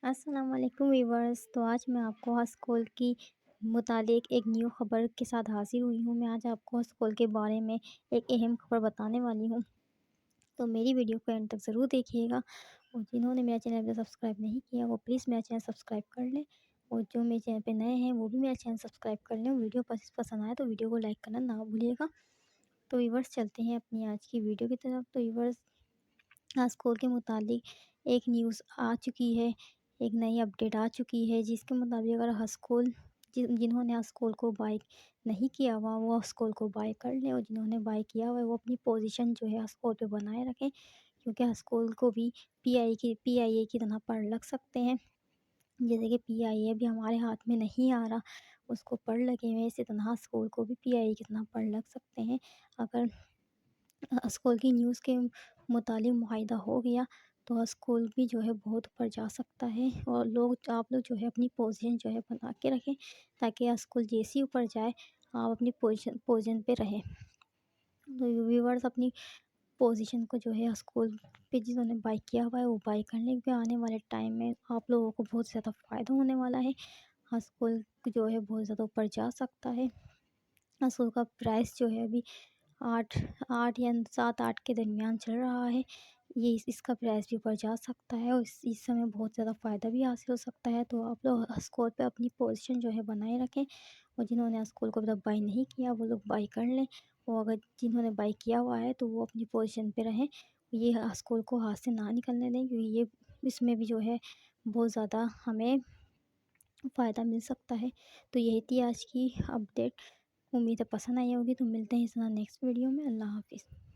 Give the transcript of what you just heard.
السلام علیکم ویورس، تو آج میں آپ کو اسکول کی متعلق ایک نیو خبر کے ساتھ حاضر ہوئی ہوں۔ میں آج آپ کو اسکول کے بارے میں ایک اہم خبر بتانے والی ہوں، تو میری ویڈیو کو اینڈ تک ضرور دیکھیے گا۔ اور جنہوں نے میرا چینل ابھی سبسکرائب نہیں کیا وہ پلیز میرا چینل سبسکرائب کر لیں، اور جو میرے چینل پہ نئے ہیں وہ بھی میرا چینل سبسکرائب کر لیں۔ ویڈیو پسند آئے تو ویڈیو کو لائک کرنا نہ بھولیے گا۔ تو ویورس چلتے ہیں اپنی آج کی ویڈیو کی طرف۔ تو ویورس، اسکول کے متعلق ایک نیوز آ چکی ہے، ایک نئی اپڈیٹ آ چکی ہے، جس کے مطابق اگر اسکول جنہوں نے اسکول کو بائی نہیں کیا ہوا وہ اسکول کو بائی کر لیں، اور جنہوں نے بائی کیا ہوا ہے وہ اپنی پوزیشن جو ہے اسکول پہ بنائے رکھیں، کیونکہ اسکول کو بھی پی آئی اے کی طرح پڑھ لگ سکتے ہیں۔ جیسے کہ پی آئی اے بھی ہمارے ہاتھ میں نہیں آ رہا، اس کو پڑھ لگے ہوئے، اسی طرح اسکول کو بھی پی آئی اے کی طرح پڑھ لگ سکتے ہیں۔ اگر اسکول کی نیوز کے متعلق معاہدہ ہو گیا تو اسکول بھی جو ہے بہت اوپر جا سکتا ہے، اور آپ لوگ جو ہے اپنی پوزیشن جو ہے بنا کے رکھیں، تاکہ اسکول جیسی اوپر جائے آپ اپنی پوزیشن پہ رہیں۔ تو ویورز، اپنی پوزیشن کو جو ہے اسکول پہ جنہوں نے بائی کیا ہوا ہے وہ بائی کر لیں، کیونکہ آنے والے ٹائم میں آپ لوگوں کو بہت زیادہ فائدہ ہونے والا ہے۔ اسکول جو ہے بہت زیادہ اوپر جا سکتا ہے۔ اسکول کا پرائس جو ہے ابھی 7-8 کے درمیان چل رہا ہے، یہ اس کا پرائس بھی اوپر جا سکتا ہے، اور اس سمے بہت زیادہ فائدہ بھی حاصل ہو سکتا ہے۔ تو آپ لوگ اسکول پہ اپنی پوزیشن جو ہے بنائے رکھیں، اور جنہوں نے اسکول کو اب تک بائی نہیں کیا وہ لوگ بائی کر لیں، اور اگر جنہوں نے بائی کیا ہوا ہے تو وہ اپنی پوزیشن پہ رہیں، یہ اسکول کو ہاتھ سے نہ نکلنے دیں، کیونکہ اس میں بھی جو ہے بہت زیادہ ہمیں فائدہ مل سکتا ہے۔ تو یہی تھی آج کی اپڈیٹ، امید ہے پسند آئی ہوگی۔ تو ملتے ہیں اس طرح نیکسٹ ویڈیو میں۔ اللہ حافظ۔